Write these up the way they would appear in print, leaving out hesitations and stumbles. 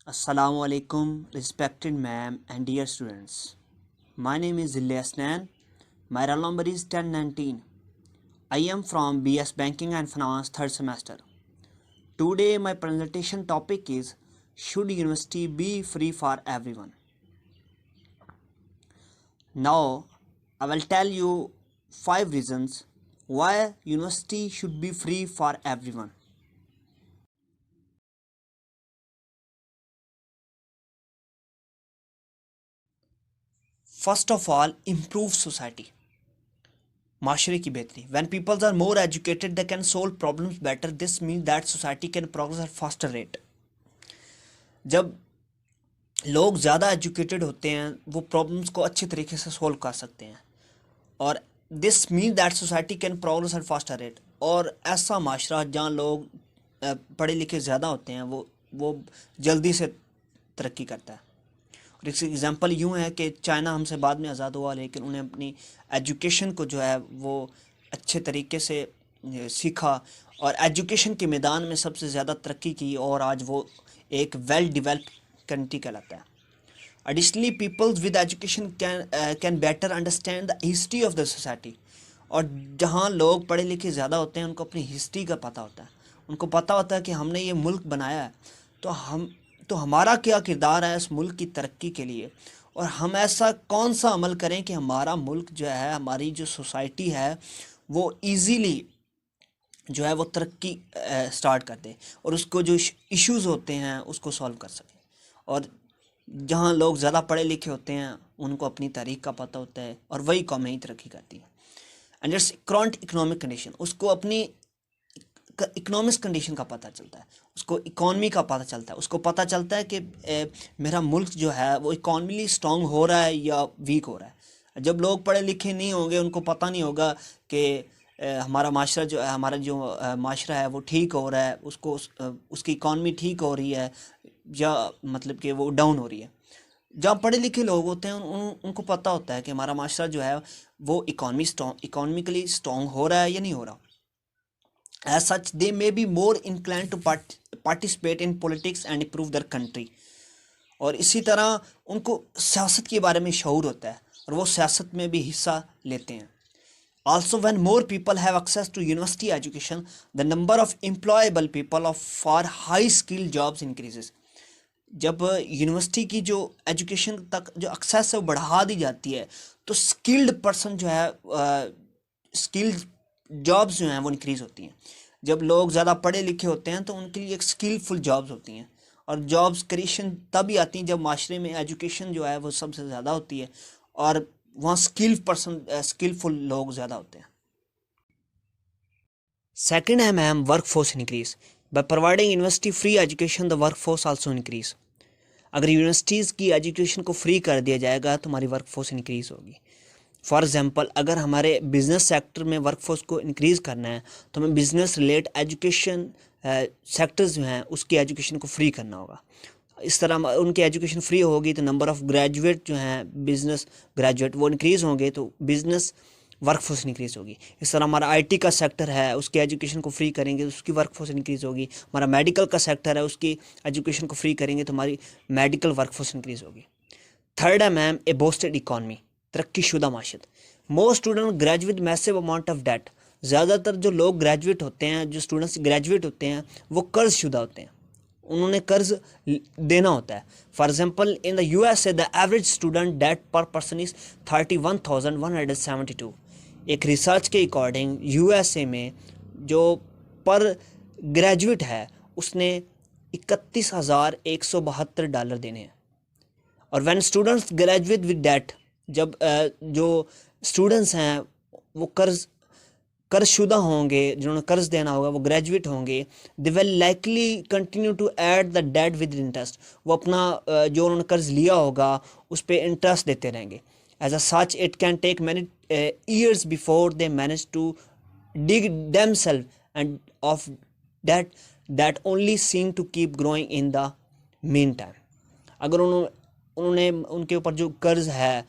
Assalamu alaikum, respected ma'am and dear students. My name is Ilyas Nan. My roll number is 1019. I am from BS Banking and Finance third semester. Today my presentation topic is should university be free for everyone? Now I will tell you 5 reasons why university should be free for everyone. First of all, improve society. माशरे की बेहतरी. When people are more educated, they can solve problems better. This means that society can progress at faster rate. जब लोग ज़्यादा educated होते हैं वो problems को अच्छे तरीके से सोल्व कर सकते हैं और this mean that society can progress eight faster rate. और ऐसा माशरा जहाँ लोग पढ़े लिखे ज़्यादा होते हैं वो जल्दी से तरक्की करता है. और इसकी एग्ज़ाम्पल यूँ है कि चाइना हमसे बाद में आज़ाद हुआ लेकिन उन्हें अपनी एजुकेशन को जो है वो अच्छे तरीके से सीखा और एजुकेशन के मैदान में सबसे ज़्यादा तरक्की की और आज वो एक वेल डेवलप्ड कंट्री कहलाता है. Additionally peoples with education can better understand the history of the society. और जहाँ लोग पढ़े लिखे ज़्यादा होते हैं उनको अपनी हिस्ट्री का पता होता है. उनको पता होता है कि हमने ये मुल्क बनाया है तो हमारा क्या किरदार है इस मुल्क की तरक्की के लिए और हम ऐसा कौन सा अमल करें कि हमारा मुल्क जो है हमारी जो सोसाइटी है वो इजीली जो है वो तरक्की स्टार्ट कर दे और उसको जो इश्यूज़ होते हैं उसको सॉल्व कर सके. और जहाँ लोग ज़्यादा पढ़े लिखे होते हैं उनको अपनी तारीख का पता होता है और वही कौमें ही तरक्की करती है. And its current economic condition, उसको अपनी इकोनॉमिक कंडीशन का पता चलता है, उसको इकॉनमी का पता चलता है, उसको पता चलता है कि मेरा मुल्क जो है वो इकॉनमी स्ट्रॉन्ग हो रहा है या वीक हो रहा है. जब लोग पढ़े लिखे नहीं होंगे उनको पता नहीं होगा कि हमारा माशरा जो है हमारा जो माशरा है वो ठीक हो रहा है, उसकी इकॉनमी ठीक हो रही है या मतलब कि वो डाउन हो रही है. जहाँ पढ़े लिखे लोग होते हैं उनको पता होता है कि हमारा माशरा जो है वो इकॉनमिकली स्ट्रॉन्ग हो रहा है या नहीं हो रहा. As such, they may be more inclined to participate in politics and improve their country. और इसी तरह उनको सियासत के बारे में शऊर होता है और वो सियासत में भी हिस्सा लेते हैं. Also, when more people have access to university education, the number of employable people for high skilled jobs increases. जब यूनिवर्सिटी की जो एजुकेशन तक जो एक्सेस है वो बढ़ा दी जाती है तो स्किल्ड पर्सन जो है स्किल्ड जॉब्स जो हैं वो इंक्रीज़ होती हैं. जब लोग ज़्यादा पढ़े लिखे होते हैं तो उनके लिए एक स्किलफुल जॉब्स होती हैं और जॉब्स क्रिएशन तभी आती हैं जब माशरे में एजुकेशन जो है वो सबसे ज़्यादा होती है और वहाँ स्किलफुल लोग ज़्यादा होते हैं. सेकंड है ma'am work force increase. By providing university free education the work force also increase. अगर यूनिवर्सिटीज़ की एजुकेशन को फ्री कर दिया जाएगा तो हमारी वर्क फोर्स इंक्रीज़ होगी. फॉर एग्ज़ाम्पल अगर हमारे बिज़नेस सेक्टर में वर्कफोर्स को इंक्रीज़ करना है तो हमें बिज़नेस रिलेटेड एजुकेशन सेक्टर्स जो हैं उसकी एजुकेशन को फ्री करना होगा. इस तरह उनकी एजुकेशन फ्री होगी तो नंबर ऑफ़ ग्रेजुएट जो हैं बिज़नेस ग्रेजुएट वो इंक्रीज़ होंगे तो बिज़नेस वर्कफोर्स इंक्रीज़ होगी. इस तरह हमारा आईटी का सेक्टर है उसकी एजुकेशन को फ्री करेंगे तो उसकी वर्कफोर्स इंक्रीज़ होगी. हमारा मेडिकल का सेक्टर है उसकी एजुकेशन को फ्री करेंगे तो हमारी मेडिकल वर्कफोर्स इंक्रीज़ होगी. थर्ड है मैम ए बूस्टेड इकॉनमी, तरक्की शुदा माशत. Most student graduate massive amount of debt. ज़्यादातर जो लोग ग्रेजुएट होते हैं जो स्टूडेंट्स ग्रेजुएट होते हैं वो कर्ज शुदा होते हैं, उन्होंने कर्ज देना होता है. For example in the USA the average student debt per person is 31,172. एक रिसर्च के अकॉर्डिंग यूएसए में जो पर ग्रेजुएट है उसने $31,172 देने हैं. और when students graduate with debt, जब जो स्टूडेंट्स हैं वो कर्जशुदा होंगे जिन्होंने कर्ज देना होगा वो ग्रेजुएट होंगे, they will likely continue to add the debt with interest. वो अपना जो उन्होंने कर्ज लिया होगा उस पर इंटरेस्ट देते रहेंगे. As a such it can take many years before they manage to dig themself end of that only seem to keep growing in the mean time. अगर उन्होंने उनके ऊपर जो कर्ज है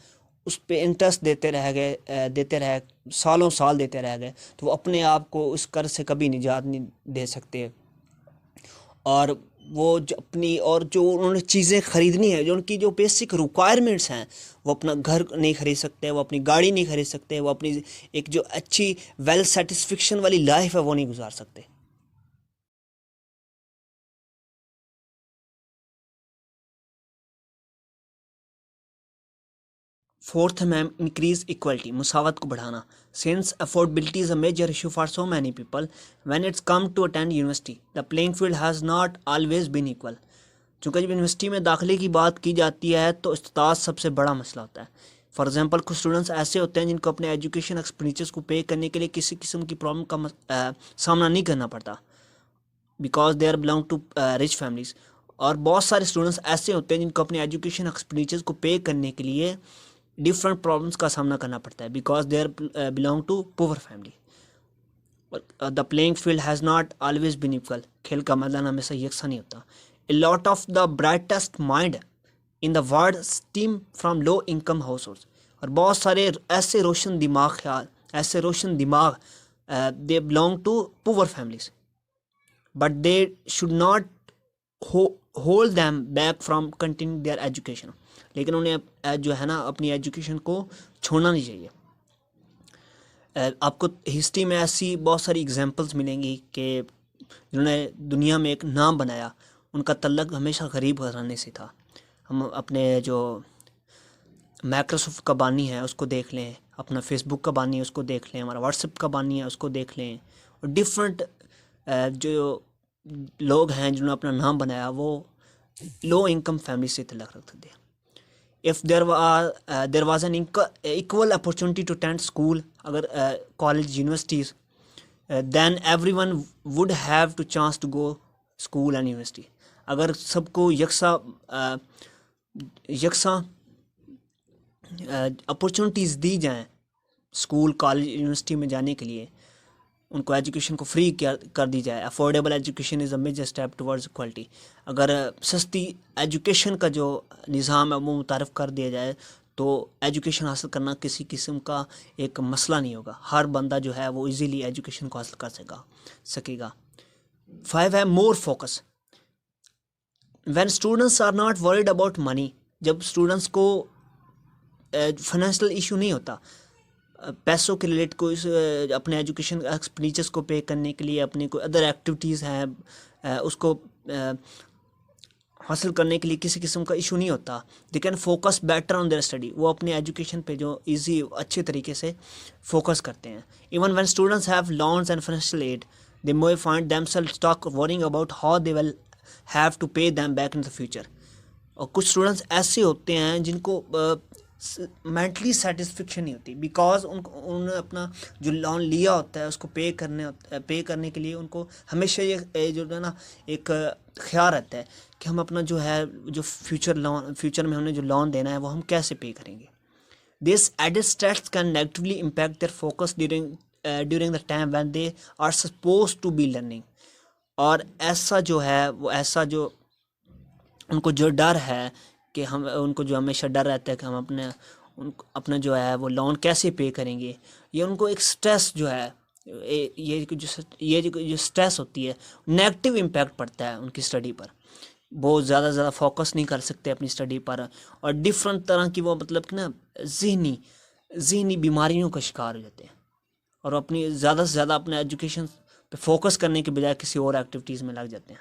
उस पर इंटरेस्ट देते रहे सालों साल देते रह गए तो वो अपने आप को उस कर्ज से कभी निजात नहीं दे सकते. और वो जो अपनी और जो उन्होंने चीज़ें ख़रीदनी है, जो उनकी जो बेसिक रिक्वायरमेंट्स हैं, वो अपना घर नहीं खरीद सकते, वो अपनी गाड़ी नहीं खरीद सकते, वो अपनी एक जो अच्छी वेल सेटिस्फेक्शन वाली लाइफ है वो नहीं गुजार सकते। फोर्थ है मैम, इंक्रीज इक्वलिटी, मुसावत को बढ़ाना। Since affordability is a major issue for so many people when it's come to attend university the playing field has not always been equal. चूँकि जब यूनिवर्सिटी में दाखिले की बात की जाती है तो इस्ताद सबसे बड़ा मसला होता है। फॉर एग्जांपल कुछ स्टूडेंट्स ऐसे होते हैं जिनको अपने एजुकेशन एक्सपेंडिचर्स को पे करने के लिए किसी किस्म की प्रॉब्लम का सामना नहीं करना पड़ता, because they are belong to rich families. और बहुत सारे स्टूडेंट्स ऐसे होते हैं जिनको अपने एजुकेशन एक्सपेंडिचर्स को पे करने के लिए डिफरेंट प्रॉब्लम्स का सामना करना पड़ता है, because they are belong to poor family. The playing field has not always been equal, खेल का मैदान हमेशा यकसा नहीं होता। A lot of the brightest mind in the world steam from low income household. और बहुत सारे ऐसे रोशन दिमाग ख्याल, ऐसे रोशन दिमाग they belong to poor families, but they should not hold them back from continue their education. लेकिन उन्हें जो है ना अपनी एजुकेशन को छोड़ना नहीं चाहिए। आपको हिस्ट्री में ऐसी बहुत सारी एग्जांपल्स मिलेंगी कि जिन्होंने दुनिया में एक नाम बनाया, उनका तल्लक हमेशा गरीब घराने से था। हम अपने जो माइक्रोसॉफ्ट का बानी है उसको देख लें, अपना फेसबुक का बानी है उसको देख लें, हमारा व्हाट्सएप का बानी है उसको देख लें, और डिफरेंट जो लोग हैं जिन्होंने अपना नाम बनाया वो लो इनकम फैमिली से तल्लक रखते थे। If there was an equal opportunity to attend school, अगर college universities, then everyone would have to chance to go school and university. अगर सबको यकसा अपॉर्चुनिटीज़ दी जाएं स्कूल कॉलेज यूनिवर्सिटी में जाने के लिए, उनको एजुकेशन को फ्री कर दी जाए। Affordable education is a major step towards equality. अगर सस्ती एजुकेशन का जो निज़ाम है वो मुतारफ़ कर दिया जाए तो एजुकेशन हासिल करना किसी किस्म का एक मसला नहीं होगा, हर बंदा जो है वो इजीली एजुकेशन को हासिल कर सकेगा। 5 है more focus. When students are not worried about money, जब स्टूडेंट्स को फाइनेंशियल इशू नहीं होता, पैसों के रिलेट कोई अपने एजुकेशन एक्सपेंडिचर्स को पे करने के लिए अपनी कोई अदर एक्टिविटीज़ हैं उसको हासिल करने के लिए किसी किस्म का इशू नहीं होता, they can focus better on their study. वो अपने एजुकेशन पे जो इजी अच्छे तरीके से फोकस करते हैं। Even when students have loans and financial aid they may find themself stuck worrying about how they will have to pay them back in the future. और कुछ स्टूडेंट्स ऐसे होते हैं जिनको मेंटली सेटिस्फेक्शन नहीं होती, बिकॉज उन्होंने अपना जो लोन लिया होता है उसको पे करने के लिए उनको हमेशा ये जो है ना एक ख्याल रहता है कि हम अपना जो है जो फ्यूचर में हमने जो लोन देना है वो हम कैसे पे करेंगे। This added stress can negatively impact their focus during the time when they are suppose to be learning. और ऐसा जो है वो ऐसा जो उनको जो डर है कि हम उनको जो हमेशा डर रहता है कि हम अपना जो है वो लोन कैसे पे करेंगे, ये उनको एक स्ट्रेस जो है ये जो स्ट्रेस होती है नेगेटिव इम्पैक्ट पड़ता है उनकी स्टडी पर। बहुत ज़्यादा फोकस नहीं कर सकते अपनी स्टडी पर, और डिफरेंट तरह की वो मतलब कि ना जहनी बीमारियों का शिकार हो जाते हैं, और अपनी ज़्यादा से ज़्यादा अपने एजुकेशन पे फोकस करने के बजाय किसी और एक्टिविटीज़ में लग जाते हैं।